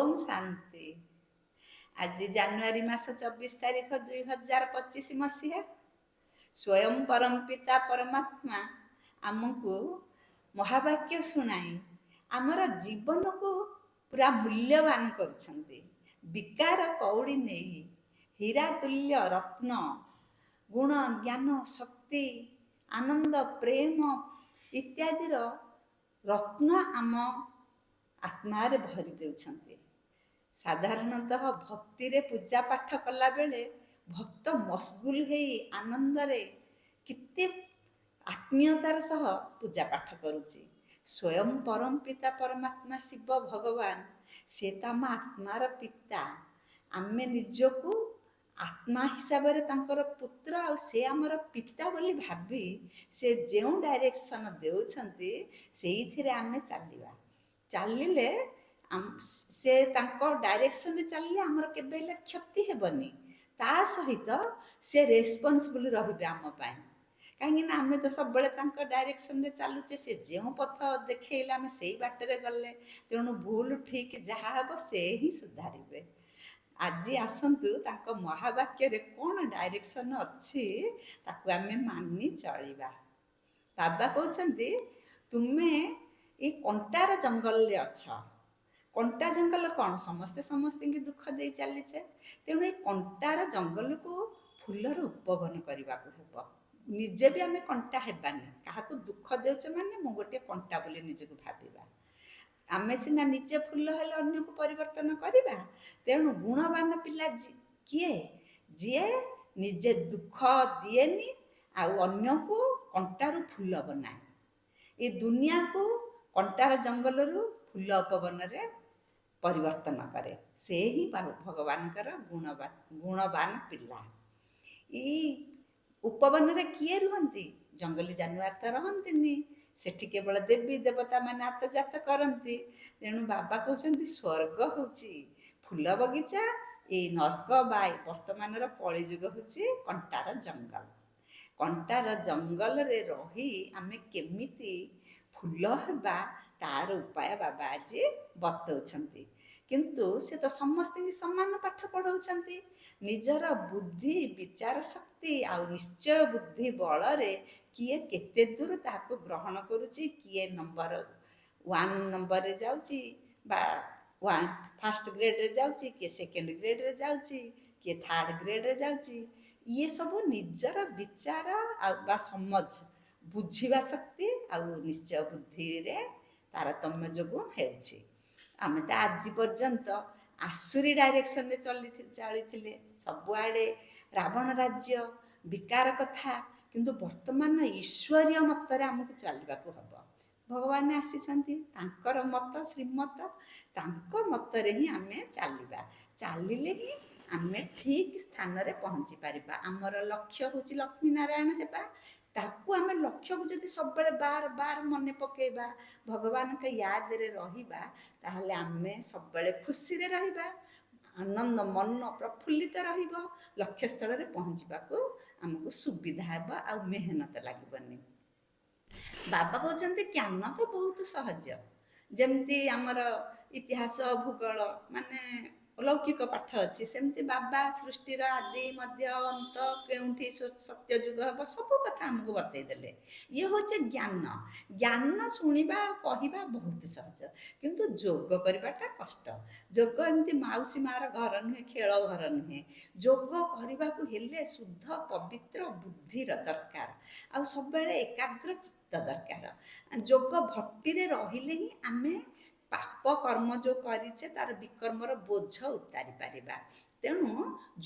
ଓମ୍ ଶାନ୍ତି। ଆଜି ଜାନୁଆରୀ ମାସ 24 ତାରିଖ 2025 ମସିହା। ସ୍ୱୟଂ ପରମପିତା ପରମାତ୍ମା ଆମକୁ ମହାବାକ୍ୟ ଶୁଣାଇ ଆମର ଜୀବନକୁ ପୁରା ମୂଲ୍ୟବାନ କରୁଛନ୍ତି। ବିକାର କଉଡ଼ି ନେଇ ହୀରା ତୁଲ୍ୟ ରତ୍ନ ଗୁଣ ଜ୍ଞାନ ଶକ୍ତି ଆନନ୍ଦ ପ୍ରେମ ଇତ୍ୟାଦିର ରତ୍ନ ଆମ ଆତ୍ମାରେ ଭରି ଦେଉଛନ୍ତି। ସାଧାରଣତଃ ଭକ୍ତିରେ ପୂଜା ପାଠ କଲାବେଳେ ଭକ୍ତ ମସଗୁଲ ହେଇ ଆନନ୍ଦରେ କେତେ ଆତ୍ମୀୟତାର ସହ ପୂଜା ପାଠ କରୁଛି। ସ୍ୱୟଂ ପରମପିତା ପରମାତ୍ମା ଶିବ ଭଗବାନ, ସେ ତ ଆମ ଆତ୍ମାର ପିତା। ଆମେ ନିଜକୁ ଆତ୍ମା ହିସାବରେ ତାଙ୍କର ପୁତ୍ର ଆଉ ସେ ଆମର ପିତା ବୋଲି ଭାବି ସେ ଯେଉଁ ଡାଇରେକ୍ସନ ଦେଉଛନ୍ତି ସେଇଥିରେ ଆମେ ଚାଲିବା। ଚାଲିଲେ ସେ ତାଙ୍କ ଡାଇରେକ୍ସନରେ ଚାଲିଲେ ଆମର କେବେ ହେଲେ କ୍ଷତି ହେବନି। ତା ସହିତ ସେ ରେସ୍ପନ୍ସିବୁଲ ରହିବେ ଆମ ପାଇଁ। କାହିଁକିନା ଆମେ ତ ସବୁବେଳେ ତାଙ୍କ ଡାଇରେକ୍ସନରେ ଚାଲୁଛେ। ସେ ଯେଉଁ ପଥ ଦେଖେଇଲେ ଆମେ ସେଇ ବାଟରେ ଗଲେ, ତେଣୁ ଭୁଲ ଠିକ ଯାହା ହେବ ସେ ହିଁ ସୁଧାରିବେ। ଆଜି ଆସନ୍ତୁ ତାଙ୍କ ମହାବାକ୍ୟରେ କ'ଣ ଡାଇରେକ୍ସନ ଅଛି ତାକୁ ଆମେ ମାନି ଚଳିବା। ବାବା କହୁଛନ୍ତି, ତୁମେ ଏଇ କଣ୍ଟାର ଜଙ୍ଗଲରେ ଅଛ। କଣ୍ଟା ଜଙ୍ଗଲ କ'ଣ? ସମସ୍ତେ ସମସ୍ତଙ୍କୁ ଦୁଃଖ ଦେଇ ଚାଲିଛେ। ତେଣୁ ଏଇ କଣ୍ଟାର ଜଙ୍ଗଲକୁ ଫୁଲର ଉପବନ କରିବାକୁ ହେବ। ନିଜେ ବି ଆମେ କଣ୍ଟା ହେବାନି। କାହାକୁ ଦୁଃଖ ଦେଉଛେ ମାନେ ମୁଁ ଗୋଟିଏ କଣ୍ଟା ବୋଲି ନିଜକୁ ଭାବିବା। ଆମେ ସିନା ନିଜେ ଫୁଲ ହେଲେ ଅନ୍ୟକୁ ପରିବର୍ତ୍ତନ କରିବା। ତେଣୁ ଗୁଣବାନ ପିଲା କିଏ? ଯିଏ ନିଜେ ଦୁଃଖ ଦିଏନି ଆଉ ଅନ୍ୟକୁ କଣ୍ଟାରୁ ଫୁଲ ବନାଏ। ଏ ଦୁନିଆକୁ କଣ୍ଟାର ଜଙ୍ଗଲରୁ ଫୁଲ ଉପବନରେ ପରିବର୍ତ୍ତନ କରେ। ସେ ହିଁ ଭଗବାନଙ୍କର ଗୁଣବାନ ପିଲା। ଏଇ ଉପବନରେ କିଏ ରୁହନ୍ତି? ଜଙ୍ଗଲୀ ଜାନୁଆର ତ ରହନ୍ତିନି। ସେଠି କେବଳ ଦେବୀ ଦେବତା ମାନେ ଆତଜାତ କରନ୍ତି। ତେଣୁ ବାବା କହୁଛନ୍ତି ସ୍ୱର୍ଗ ହେଉଛି ଫୁଲ ବଗିଚା, ଏଇ ନର୍କ ବା ବର୍ତ୍ତମାନର କଳିଯୁଗ ହେଉଛି କଣ୍ଟାର ଜଙ୍ଗଲ। କଣ୍ଟାର ଜଙ୍ଗଲରେ ରହି ଆମେ କେମିତି ଫୁଲ ହେବା ତାର ଉପାୟ ବାବା ଆଜି ବତଉଛନ୍ତି। କିନ୍ତୁ ସେ ତ ସମସ୍ତଙ୍କୁ ସମାନ ପାଠ ପଢ଼ାଉଛନ୍ତି। ନିଜର ବୁଦ୍ଧି ବିଚାର ଶକ୍ତି ଆଉ ନିଶ୍ଚୟ ବୁଦ୍ଧି ବଳରେ କିଏ କେତେ ଦୂର ତାହାକୁ ଗ୍ରହଣ କରୁଛି, କିଏ ନମ୍ବର 1 ନମ୍ବରରେ ଯାଉଛି ବା ଫାର୍ଷ୍ଟ ଗ୍ରେଡରେ ଯାଉଛି, କିଏ ସେକେଣ୍ଡ ଗ୍ରେଡରେ ଯାଉଛି, କିଏ ଥାର୍ଡ ଗ୍ରେଡରେ ଯାଉଛି। ଇଏ ସବୁ ନିଜର ବିଚାର ଆଉ ବା ସମଝ ବୁଝିବା ଶକ୍ତି ଆଉ ନିଶ୍ଚୟ ବୁଦ୍ଧିରେ ତାରତମ୍ୟ ଯୋଗୁଁ ହେଉଛି। ଆମେ ତ ଆଜି ପର୍ଯ୍ୟନ୍ତ ଆସୁରୀ ଡାଇରେକ୍ସନରେ ଚାଲିଥିଲେ। ସବୁଆଡ଼େ ରାବଣ ରାଜ୍ୟ, ବିକାର କଥା। କିନ୍ତୁ ବର୍ତ୍ତମାନ ଈଶ୍ୱରୀୟ ମତରେ ଆମକୁ ଚାଲିବାକୁ ହେବ। ଭଗବାନ ଆସିଛନ୍ତି, ତାଙ୍କର ମତ ଶ୍ରୀମତ, ତାଙ୍କ ମତରେ ହିଁ ଆମେ ଚାଲିବା। ଚାଲିଲେ ହିଁ ଆମେ ଠିକ ସ୍ଥାନରେ ପହଞ୍ଚି ପାରିବା। ଆମର ଲକ୍ଷ୍ୟ ହେଉଛି ଲକ୍ଷ୍ମୀ ନାରାୟଣ ହେବା। ତାକୁ ଆମେ ଲକ୍ଷ୍ୟକୁ ଯଦି ସବୁବେଳେ ବାର ବାର ମନେ ପକେଇବା, ଭଗବାନଙ୍କ ୟାଦରେ ରହିବା, ତାହେଲେ ଆମେ ସବୁବେଳେ ଖୁସିରେ ରହିବା। ଆନନ୍ଦ ମନ ପ୍ରଫୁଲ୍ଲିତ ରହିବ। ଲକ୍ଷ୍ୟସ୍ଥଳରେ ପହଞ୍ଚିବାକୁ ଆମକୁ ସୁବିଧା ହେବ ଆଉ ମେହନତ ଲାଗିବନି। ବାବା କହୁଛନ୍ତି ଜ୍ଞାନ ତ ବହୁତ ସହଜ। ଯେମିତି ଆମର ଇତିହାସ ଭୂଗୋଳ ମାନେ ଲୌକିକ ପାଠ ଅଛି, ସେମିତି ବାବା ସୃଷ୍ଟିର ଆଦି ମଧ୍ୟ ଅନ୍ତ, କେଉଁଠି ସତ୍ୟ ଯୁଗ ହେବ, ସବୁ କଥା ଆମକୁ ବତେଇ ଦେଲେ। ଇଏ ହେଉଛି ଜ୍ଞାନ। ଜ୍ଞାନ ଶୁଣିବା କହିବା ବହୁତ ସହଜ, କିନ୍ତୁ ଯୋଗ କରିବାଟା କଷ୍ଟ। ଯୋଗ ଏମିତି ମାଉସୀ ମାର ଘର ନୁହେଁ, ଖେଳ ଘର ନୁହେଁ। ଯୋଗ କରିବାକୁ ହେଲେ ଶୁଦ୍ଧ ପବିତ୍ର ବୁଦ୍ଧିର ଦରକାର ଆଉ ସବୁବେଳେ ଏକାଗ୍ର ଚିତ୍ତ ଦରକାର। ଯୋଗ ଭକ୍ତିରେ ରହିଲେ ହିଁ ଆମେ ପାପ କର୍ମ ଯେଉଁ କରିଛେ ତାର ବିକର୍ମର ବୋଝ ଉତାରି ପାରିବା। ତେଣୁ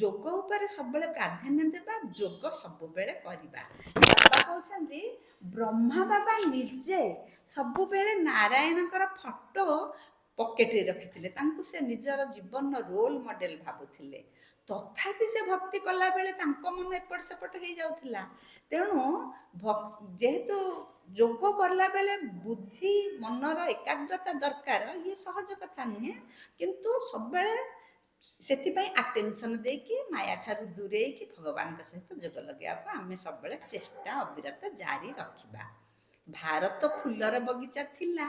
ଯୋଗ ଉପରେ ସବୁବେଳେ ପ୍ରାଧାନ୍ୟ ଦେବା, ଯୋଗ ସବୁବେଳେ କରିବା। ବାବା କହୁଛନ୍ତି ବ୍ରହ୍ମା ବାବା ନିଜେ ସବୁବେଳେ ନାରାୟଣଙ୍କର ଫଟୋ ପକେଟରେ ରଖିଥିଲେ। ତାଙ୍କୁ ସେ ନିଜର ଜୀବନର ରୋଲ ମଡେଲ ଭାବୁଥିଲେ। ତଥାପି ସେ ଭକ୍ତି କଲାବେଳେ ତାଙ୍କ ମନ ଏପଟ ସେପଟ ହେଇଯାଉଥିଲା। ତେଣୁ ଯେହେତୁ ଯୋଗ କଲାବେଳେ ବୁଦ୍ଧି ମନର ଏକାଗ୍ରତା ଦରକାର, ଇଏ ସହଜ କଥା ନୁହେଁ। କିନ୍ତୁ ସବୁବେଳେ ସେଥିପାଇଁ ଆଟେନସନ ଦେଇକି ମାୟା ଠାରୁ ଦୂରେଇକି ଭଗବାନଙ୍କ ସହିତ ଯୋଗ ଲଗେଇବାକୁ ଆମେ ସବୁବେଳେ ଚେଷ୍ଟା ଅବିରତ ଜାରି ରଖିବା। ଭାରତ ଫୁଲର ବଗିଚା ଥିଲା,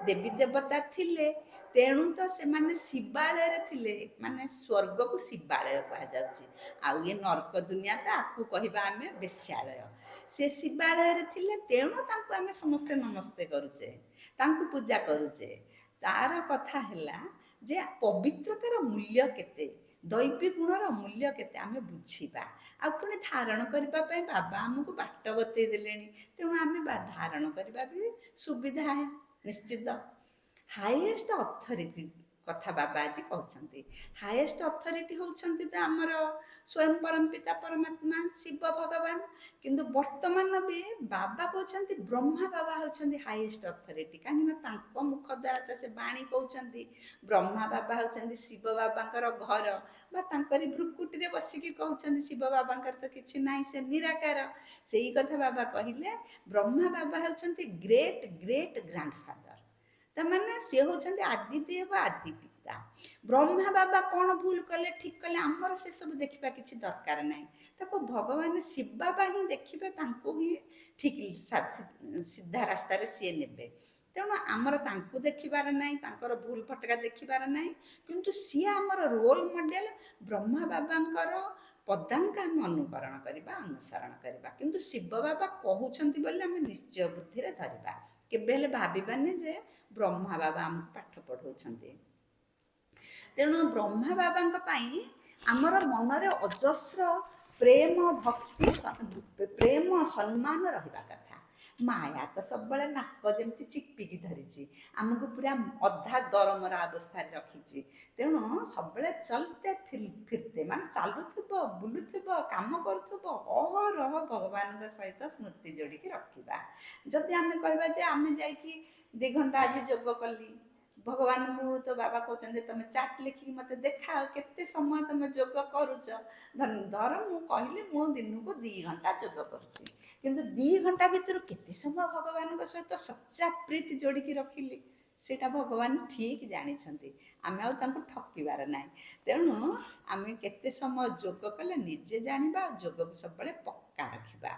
ଦେବୀ ଦେବତା ଥିଲେ, ତେଣୁ ତ ସେମାନେ ଶିବାଳୟରେ ଥିଲେ, ମାନେ ସ୍ୱର୍ଗକୁ ଶିବାଳୟ କୁହାଯାଉଛି। ଆଉ ଇଏ ନର୍କ ଦୁନିଆ ତ ଆକୁ କହିବା ଆମେ ବେଶ୍ୟାଳୟ। ସେ ଶିବାଳୟରେ ଥିଲେ, ତେଣୁ ତାଙ୍କୁ ଆମେ ସମସ୍ତେ ନମସ୍ତେ କରୁଛେ, ତାଙ୍କୁ ପୂଜା କରୁଛେ। ତାର କଥା ହେଲା ଯେ ପବିତ୍ରତାର ମୂଲ୍ୟ କେତେ, ଦୈବୀ ଗୁଣର ମୂଲ୍ୟ କେତେ ଆମେ ବୁଝିବା। ଆଉ ପୁଣି ଧାରଣ କରିବା ପାଇଁ ବାବା ଆମକୁ ବାଟ ବତେଇ ଦେଲେଣି, ତେଣୁ ଆମେ ଧାରଣ କରିବା ବି ସୁବିଧା ନିଶ୍ଚିତ। ହାଇଏଷ୍ଟ ଅଥରିଟି କଥା ବାବା ଆଜି କହୁଛନ୍ତି। ହାଇଏଷ୍ଟ ଅଥରିଟି ହେଉଛନ୍ତି ତ ଆମର ସ୍ୱୟଂ ପରମପିତା ପରମାତ୍ମା ଶିବ ଭଗବାନ। କିନ୍ତୁ ବର୍ତ୍ତମାନ ବି ବାବା କହୁଛନ୍ତି ବ୍ରହ୍ମା ବାବା ହେଉଛନ୍ତି ହାଇଏଷ୍ଟ ଅଥରିଟି, କାହିଁକିନା ତାଙ୍କ ମୁଖ ଦ୍ୱାରା ତ ସେ ବାଣୀ କହୁଛନ୍ତି। ବ୍ରହ୍ମା ବାବା ହେଉଛନ୍ତି ଶିବ ବାବାଙ୍କର ଘର, ବା ତାଙ୍କରି ଭ୍ରୁକୁଟିରେ ବସିକି କହୁଛନ୍ତି ଶିବ ବାବାଙ୍କର ତ କିଛି ନାହିଁ, ସେ ନିରାକାର। ସେଇ କଥା ବାବା କହିଲେ। ବ୍ରହ୍ମା ବାବା ହେଉଛନ୍ତି ଗ୍ରେଟ୍ ଗ୍ରେଟ୍ ଗ୍ରାଣ୍ଡଫାଦର, ତାମାନେ ସେ ହେଉଛନ୍ତି ଆଦିଦେବ ଆଦି ପିତା। ବ୍ରହ୍ମା ବାବା କ'ଣ ଭୁଲ କଲେ ଠିକ୍ କଲେ ଆମର ସେସବୁ ଦେଖିବା କିଛି ଦରକାର ନାହିଁ। ତାକୁ ଭଗବାନ ଶିବ ବାବା ହିଁ ଦେଖିବେ, ତାଙ୍କୁ ହିଁ ଠିକ୍ ସିଧା ରାସ୍ତାରେ ସିଏ ନେବେ। ତେଣୁ ଆମର ତାଙ୍କୁ ଦେଖିବାର ନାହିଁ, ତାଙ୍କର ଭୁଲ ଫଟକା ଦେଖିବାର ନାହିଁ। କିନ୍ତୁ ସିଏ ଆମର ରୋଲ ମଡେଲ। ବ୍ରହ୍ମା ବାବାଙ୍କର ପଦାଙ୍କ ଆମେ ଅନୁକରଣ କରିବା, ଅନୁସରଣ କରିବା। କିନ୍ତୁ ଶିବ ବାବା କହୁଛନ୍ତି ବୋଲି ଆମେ ନିଶ୍ଚୟ ବୁଦ୍ଧିରେ ଧରିବା, କେବେ ହେଲେ ଭାବିବାନି ଯେ ବ୍ରହ୍ମା ବାବା ଆମକୁ ପାଠ ପଢ଼ଉଛନ୍ତି। ତେଣୁ ବ୍ରହ୍ମା ବାବାଙ୍କ ପାଇଁ ଆମର ମନରେ ଅଜସ୍ର ପ୍ରେମ ଭକ୍ତି ପ୍ରେମ ସମ୍ମାନ ରହିବା କଥା। ମାୟା ତ ସବୁବେଳେ ନାକ ଯେମିତି ଚିପିକି ଧରିଛି, ଆମକୁ ପୁରା ଅଧା ଦରମରା ଅବସ୍ଥାରେ ରଖିଛି। ତେଣୁ ସବୁବେଳେ ଚଲତେ ଫିରତେ, ମାନେ ଚାଲୁଥିବ, ବୁଲୁଥିବ, କାମ କରୁଥିବ, ଅହରହ ଭଗବାନଙ୍କ ସହିତ ସ୍ମୃତି ଯୋଡ଼ିକି ରଖିବା। ଯଦି ଆମେ କହିବା ଯେ ଆମେ ଯାଇକି 2 ଘଣ୍ଟା ଆଜି ଯୋଗ କଲି, ଭଗବାନଙ୍କୁ ତ ବାବା କହୁଛନ୍ତି ତମେ ଚାଟ୍ ଲେଖିକି ମୋତେ ଦେଖାଅ କେତେ ସମୟ ତମେ ଯୋଗ କରୁଛ। ଧର ମୁଁ କହିଲି ମୁଁ ଦିନକୁ 2 ଘଣ୍ଟା ଯୋଗ କରୁଛି, କିନ୍ତୁ 2 ଘଣ୍ଟା ଭିତରୁ କେତେ ସମୟ ଭଗବାନଙ୍କ ସହିତ ସଚ୍ଚା ପ୍ରୀତି ଯୋଡ଼ିକି ରଖିଲି, ସେଇଟା ଭଗବାନ ଠିକ୍ ଜାଣିଛନ୍ତି। ଆମେ ଆଉ ତାଙ୍କୁ ଠକିବାର ନାହିଁ। ତେଣୁ ଆମେ କେତେ ସମୟ ଯୋଗ କଲେ ନିଜେ ଜାଣିବା, ଆଉ ଯୋଗକୁ ସବୁବେଳେ ପକ୍କା ରଖିବା।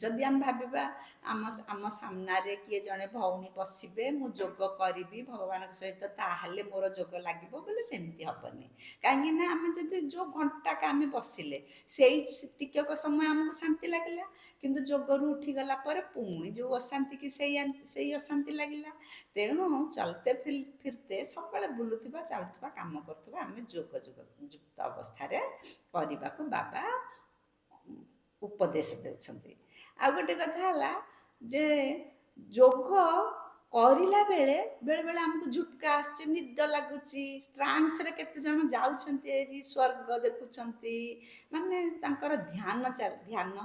ଯଦି ଆମେ ଭାବିବା ଆମ ସାମ୍ନାରେ କିଏ ଜଣେ ଭଉଣୀ ବସିବେ, ମୁଁ ଯୋଗ କରିବି ଭଗବାନଙ୍କ ସହିତ, ତାହେଲେ ମୋର ଯୋଗ ଲାଗିବ ବୋଲି, ସେମିତି ହେବନି। କାହିଁକିନା ଆମେ ଯଦି ଯେଉଁ ଘଣ୍ଟାକ ଆମେ ବସିଲେ ସେଇ ଟିକକ ସମୟ ଆମକୁ ଶାନ୍ତି ଲାଗିଲା, କିନ୍ତୁ ଯୋଗରୁ ଉଠିଗଲା ପରେ ପୁଣି ଯେଉଁ ଅଶାନ୍ତି କି ସେଇ ଅଶାନ୍ତି ଲାଗିଲା। ତେଣୁ ଚଲତେ ଫିରତେ ସବୁବେଳେ ବୁଲୁଥିବା, ଚାଲୁଥିବା, କାମ କରୁଥିବା ଆମେ ଯୋଗ ଯୁକ୍ତ ଅବସ୍ଥାରେ କରିବାକୁ ବାବା ଉପଦେଶ ଦେଉଛନ୍ତି। ଆଉ ଗୋଟେ କଥା ହେଲା ଯେ ଯୋଗ କରିଲା ବେଳେ ବେଳେବେଳେ ଆମକୁ ଝୁଟକା ଆସୁଛି, ନିଦ ଲାଗୁଛି। ଟ୍ରାନ୍ସରେ କେତେ ଜଣ ଯାଉଛନ୍ତି, ଏଠି ସ୍ୱର୍ଗ ଦେଖୁଛନ୍ତି, ମାନେ ତାଙ୍କର ଧ୍ୟାନ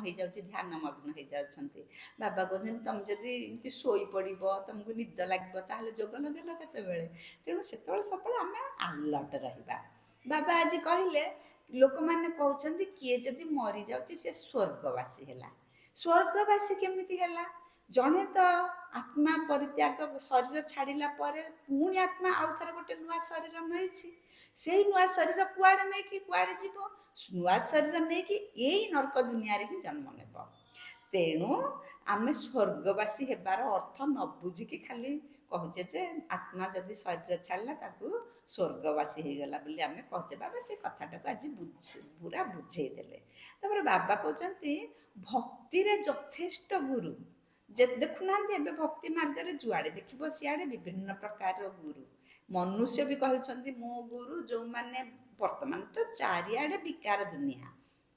ହେଇଯାଉଛି, ଧ୍ୟାନ ମଗ୍ନ ହେଇଯାଉଛନ୍ତି। ବାବା କହୁଛନ୍ତି ତମେ ଯଦି ଏମିତି ଶୋଇପଡ଼ିବ, ତମକୁ ନିଦ ଲାଗିବ, ତାହେଲେ ଯୋଗ ଲଗେଇଲ କେତେବେଳେ? ତେଣୁ ସେତେବେଳେ ସବୁବେଳେ ଆମେ ଆଲର୍ଟ ରହିବା। ବାବା ଆଜି କହିଲେ ଲୋକମାନେ କହୁଛନ୍ତି କିଏ ଯଦି ମରିଯାଉଛି ସେ ସ୍ୱର୍ଗବାସୀ ହେଲା। ସ୍ୱର୍ଗବାସୀ କେମିତି ହେଲା? ଜଣେ ତ ଆତ୍ମା ପରିତ୍ୟାଗ ଶରୀର ଛାଡ଼ିଲା ପରେ ପୁଣି ଆତ୍ମା ଆଉ ଥରେ ଗୋଟେ ନୂଆ ଶରୀର ନେଇଛି। ସେଇ ନୂଆ ଶରୀର କୁଆଡ଼େ ନେଇକି କୁଆଡ଼େ ଯିବ? ନୂଆ ଶରୀର ନେଇକି ଏଇ ନର୍କ ଦୁନିଆରେ ହିଁ ଜନ୍ମ ନେବ। ତେଣୁ ଆମେ ସ୍ୱର୍ଗବାସୀ ହେବାର ଅର୍ଥ ନ ବୁଝିକି ଖାଲି କହୁଛେ ଯେ ଆତ୍ମା ଯଦି ଶରୀର ଛାଡ଼ିଲା ତାକୁ ସ୍ୱର୍ଗବାସୀ ହେଇଗଲା ବୋଲି ଆମେ କହୁଛେ। ବାବା ସେ କଥାଟାକୁ ଆଜି ପୁରା ବୁଝେଇ ଦେଲେ। ତାପରେ ବାବା କହୁଛନ୍ତି ଭକ୍ତିରେ ଯଥେଷ୍ଟ ଗୁରୁ। ଦେଖୁନାହାନ୍ତି ଏବେ ଭକ୍ତି ମାର୍ଗରେ ଯୁଆଡ଼େ ଦେଖିବ ସିଆଡ଼େ ବିଭିନ୍ନ ପ୍ରକାରର ଗୁରୁ। ମନୁଷ୍ୟ ବି କହୁଛନ୍ତି ମୋ ଗୁରୁ, ଯେଉଁମାନେ ବର୍ତ୍ତମାନ ତ ଚାରିଆଡ଼େ ବିକାର ଦୁନିଆ,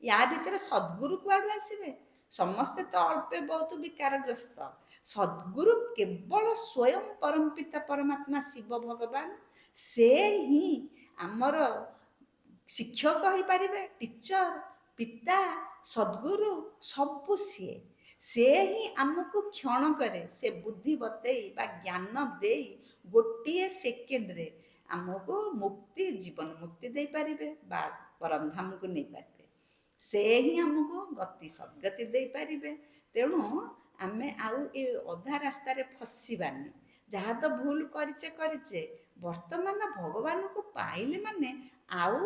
ୟା ଭିତରେ ସଦ୍ଗୁରୁ କୁଆଡ଼ୁ ଆସିବେ? ସମସ୍ତେ ତ ଅଳ୍ପେ ବହୁତ ବିକାରଗ୍ରସ୍ତ। ସଦ୍ଗୁରୁ କେବଳ ସ୍ୱୟଂ ପରମପିତା ପରମାତ୍ମା ଶିବ ଭଗବାନ, ସେ ହିଁ ଆମର ଶିକ୍ଷକ ହେଇପାରିବେ, ଟିଚର, ପିତା, ସଦ୍ଗୁରୁ ସବୁ ସିଏ। ସେ ହିଁ ଆମକୁ କ୍ଷଣକରେ ସେ ବୁଦ୍ଧି ବତେଇ ବା ଜ୍ଞାନ ଦେଇ ଗୋଟିଏ ସେକେଣ୍ଡରେ ଆମକୁ ମୁକ୍ତି, ଜୀବନ ମୁକ୍ତି ଦେଇପାରିବେ ବା ପରମଧାମକୁ ନେଇପାରିବେ। ସେ ହିଁ ଆମକୁ ଗତି ସଦ୍ଗତି ଦେଇପାରିବେ। ତେଣୁ ଆମେ ଆଉ ଏ ଅଧା ରାସ୍ତାରେ ଫସିବାନି। ଯାହା ତ ଭୁଲ କରିଛେ, ବର୍ତ୍ତମାନ ଭଗବାନଙ୍କୁ ପାଇଲେ ମାନେ ଆଉ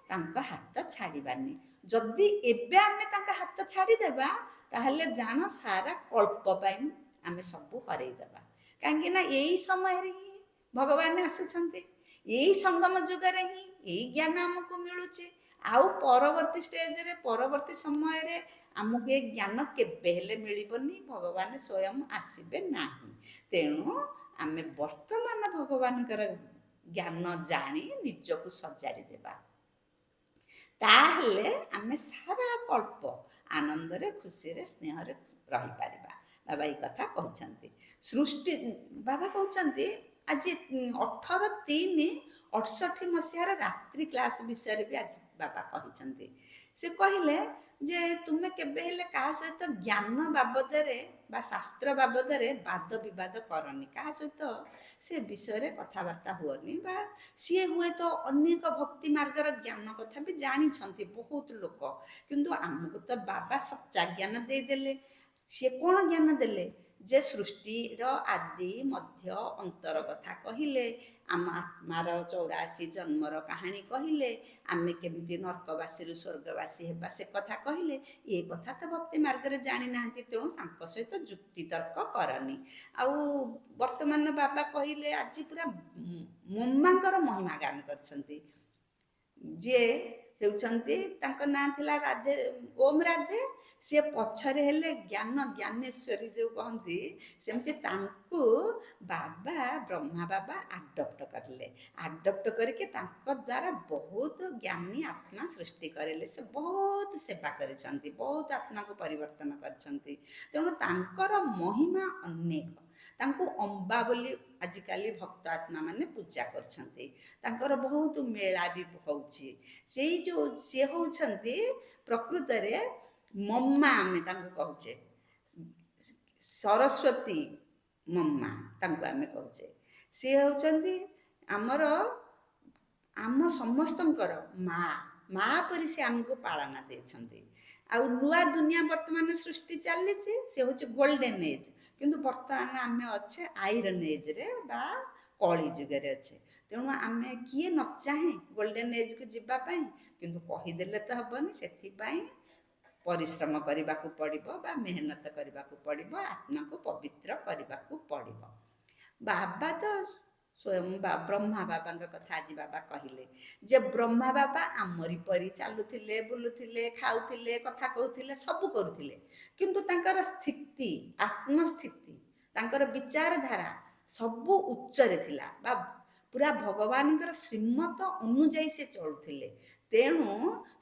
ତାଙ୍କ ହାତ ଛାଡ଼ିବାନି। ଯଦି ଏବେ ଆମେ ତାଙ୍କ ହାତ ଛାଡ଼ିଦେବା, ତାହେଲେ ଜାଣ ସାରା କଳ୍ପ ପାଇଁ ଆମେ ସବୁ ହରେଇଦେବା। କାହିଁକି ନା ଏଇ ସମୟରେ ହିଁ ଭଗବାନ ଆସୁଛନ୍ତି। ଏଇ ସଙ୍ଗମ ଯୁଗରେ ହିଁ ଏଇ ଜ୍ଞାନ ଆମକୁ ମିଳୁଛି। ଆଉ ପରବର୍ତ୍ତୀ ଷ୍ଟେଜରେ, ପରବର୍ତ୍ତୀ ସମୟରେ ଆମକୁ ଏ ଜ୍ଞାନ କେବେ ହେଲେ ମିଳିବନି, ଭଗବାନ ସ୍ୱୟଂ ଆସିବେ ନାହିଁ। ତେଣୁ ଆମେ ବର୍ତ୍ତମାନ ଭଗବାନଙ୍କର ଜ୍ଞାନ ଜାଣି ନିଜକୁ ସଜାଡ଼ି ଦେବା। ତାହେଲେ ଆମେ ସାରା କଳ୍ପ ଆନନ୍ଦରେ, ଖୁସିରେ, ସ୍ନେହରେ ରହିପାରିବା। ବାବା ଏଇ କଥା କହୁଛନ୍ତି। ସୃଷ୍ଟି ବାବା କହୁଛନ୍ତି ଆଜି 18/3/68 ରାତ୍ରି କ୍ଲାସ୍ ବିଷୟରେ ବି ଆଜି ବାବା କହିଛନ୍ତି। ସେ କହିଲେ ଯେ ତୁମେ କେବେ ହେଲେ କାହା ସହିତ ଜ୍ଞାନ ବାବଦରେ ବା ଶାସ୍ତ୍ର ବାବଦରେ ବାଦ ବିବାଦ କରନି। କାହା ସହିତ ସେ ବିଷୟରେ କଥାବାର୍ତ୍ତା ହୁଅନି। ବା ସିଏ ହୁଏତ ଅନେକ ଭକ୍ତି ମାର୍ଗର ଜ୍ଞାନ କଥା ବି ଜାଣିଛନ୍ତି ବହୁତ ଲୋକ, କିନ୍ତୁ ଆମକୁ ତ ବାବା ସଚ୍ଚା ଜ୍ଞାନ ଦେଇଦେଲେ। ସିଏ କ'ଣ ଜ୍ଞାନ ଦେଲେ? ଯେ ସୃଷ୍ଟିର ଆଦି ମଧ୍ୟ ଅନ୍ତର କଥା କହିଲେ, ଆମ ଆତ୍ମାର 84 ଜନ୍ମର କାହାଣୀ କହିଲେ, ଆମେ କେମିତି ନର୍କବାସୀରୁ ସ୍ୱର୍ଗବାସୀ ହେବା ସେ କଥା କହିଲେ। ଏ କଥା ତ ଭକ୍ତି ମାର୍ଗରେ ଜାଣିନାହାନ୍ତି, ତେଣୁ ତାଙ୍କ ସହିତ ଯୁକ୍ତି ତର୍କ କରନି। ଆଉ ବର୍ତ୍ତମାନ ବାବା କହିଲେ ଆଜି ପୁରା ମମ୍ମାଙ୍କର ମହିମା ଗାନ କରିଛନ୍ତି। ଯିଏ ହେଉଛନ୍ତି, ତାଙ୍କ ନାଁ ଥିଲା ରାଧେ, ଓମ୍ ରାଧେ। ସିଏ ପଛରେ ହେଲେ ଜ୍ଞାନ ଜ୍ଞାନେଶ୍ୱରୀ ଯେଉଁ କହନ୍ତି, ସେମିତି ତାଙ୍କୁ ବାବା, ବ୍ରହ୍ମା ବାବା ଆଡପ୍ଟ କରିଲେ। ଆଡପ୍ଟ କରିକି ତାଙ୍କ ଦ୍ୱାରା ବହୁତ ଜ୍ଞାନୀ ଆତ୍ମା ସୃଷ୍ଟି କରିଲେ। ସେ ବହୁତ ସେବା କରିଛନ୍ତି, ବହୁତ ଆତ୍ମାକୁ ପରିବର୍ତ୍ତନ କରିଛନ୍ତି। ତେଣୁ ତାଙ୍କର ମହିମା ଅନେକ। ତାଙ୍କୁ ଅମ୍ବା ବୋଲି ଆଜିକାଲି ଭକ୍ତ ଆତ୍ମା ମାନେ ପୂଜା କରୁଛନ୍ତି। ତାଙ୍କର ବହୁତ ମେଳା ବି ହେଉଛି। ସେଇ ଯେଉଁ ସିଏ ହେଉଛନ୍ତି ପ୍ରକୃତରେ ମମ୍ମା, ଆମେ ତାଙ୍କୁ କହୁଛେ ସରସ୍ୱତୀ ମମ୍ମା, ତାଙ୍କୁ ଆମେ କହୁଛେ। ସିଏ ହେଉଛନ୍ତି ଆମର, ଆମ ସମସ୍ତଙ୍କର ମା ପରି ସେ ଆମକୁ ପାଳନା ଦେଇଛନ୍ତି। ଆଉ ନୂଆ ଦୁନିଆ ବର୍ତ୍ତମାନ ସୃଷ୍ଟି ଚାଲିଛି, ସେ ହେଉଛି ଗୋଲ୍ଡେନ୍ ଏଜ୍। କିନ୍ତୁ ବର୍ତ୍ତମାନ ଆମେ ଅଛେ ଆଇରନ୍ ଏଜ୍ରେ ବା କଳି ଯୁଗରେ ଅଛେ। ତେଣୁ ଆମେ କିଏ ନ ଚାହେଁ ଗୋଲ୍ଡେନ୍ ଏଜ୍କୁ ଯିବା ପାଇଁ, କିନ୍ତୁ କହିଦେଲେ ତ ହେବନି। ସେଥିପାଇଁ ପରିଶ୍ରମ କରିବାକୁ ପଡ଼ିବ ବା ମେହନତ କରିବାକୁ ପଡ଼ିବ, ଆତ୍ମାକୁ ପବିତ୍ର କରିବାକୁ ପଡ଼ିବ। ବାବା ତ ସ୍ୱୟଂ ବ୍ରହ୍ମା ବାବାଙ୍କ କଥା ଆଜି ବାବା କହିଲେ ଯେ ବ୍ରହ୍ମା ବାବା ଆମରି ପରି ଚାଲୁଥିଲେ, ବୁଲୁଥିଲେ, ଖାଉଥିଲେ, କଥା କହୁଥିଲେ, ସବୁ କରୁଥିଲେ। କିନ୍ତୁ ତାଙ୍କର ସ୍ଥିତି, ଆତ୍ମସ୍ଥିତି, ତାଙ୍କର ବିଚାରଧାରା ସବୁ ଉଚ୍ଚରେ ଥିଲା ବା ପୁରା ଭଗବାନଙ୍କର ଶ୍ରୀମତ ଅନୁଯାୟୀ ସେ ଚଳୁଥିଲେ। ତେଣୁ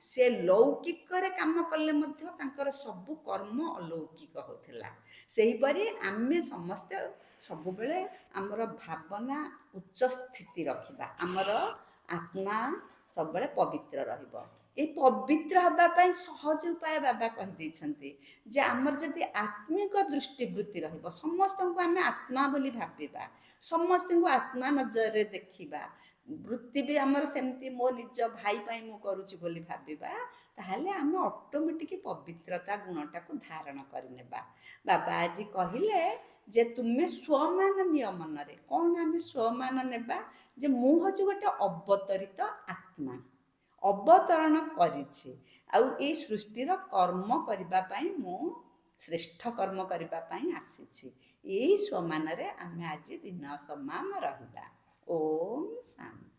ସେ ଲୌକିକରେ କାମ କଲେ ମଧ୍ୟ ତାଙ୍କର ସବୁ କର୍ମ ଅଲୌକିକ ହେଉଥିଲା। ସେହିପରି ଆମେ ସମସ୍ତେ ସବୁବେଳେ ଆମର ଭାବନା ଉଚ୍ଚ ସ୍ଥିତି ରଖିବା, ଆମର ଆତ୍ମା ସବୁବେଳେ ପବିତ୍ର ରହିବ। এই ପବିତ୍ର ହେବା ପାଇଁ ସହଜ ଉପାୟ ବାବା କହିଦେଇଛନ୍ତି ଯେ ଆମର ଯଦି ଆତ୍ମିକ ଦୃଷ୍ଟିବୃତ୍ତି ରହିବ, ସମସ୍ତଙ୍କୁ ଆମେ ଆତ୍ମା ବୋଲି ଭାବିବା, ସମସ୍ତଙ୍କୁ ଆତ୍ମା ନଜରରେ ଦେଖିବା, ବୃତ୍ତି ବି ଆମର ସେମିତି ମୋ ନିଜ ଭାଇ ପାଇଁ ମୁଁ କରୁଛି ବୋଲି ଭାବିବା, ତାହେଲେ ଆମେ ଅଟୋମେଟିକ୍ ପବିତ୍ରତା ଗୁଣଟାକୁ ଧାରଣ କରିନେବା। ବାବା ଆଜି କହିଲେ ଯେ ତୁମେ ସ୍ୱମାନ ନିୟ ମନରେ। କ'ଣ ଆମେ ସ୍ୱମାନ ନେବା? ଯେ ମୁଁ ହେଉଛି ଗୋଟେ ଅବତରିତ ଆତ୍ମା, ଅବତରଣ କରିଛି। ଆଉ ଏଇ ସୃଷ୍ଟିର କର୍ମ କରିବା ପାଇଁ ମୁଁ ଶ୍ରେଷ୍ଠ କର୍ମ କରିବା ପାଇଁ ଆସିଛି। ଏଇ ସ୍ୱମାନରେ ଆମେ ଆଜି ଦିନ ତମାମ ରହିବା। ଓମ୍ ଶାନ୍ତି।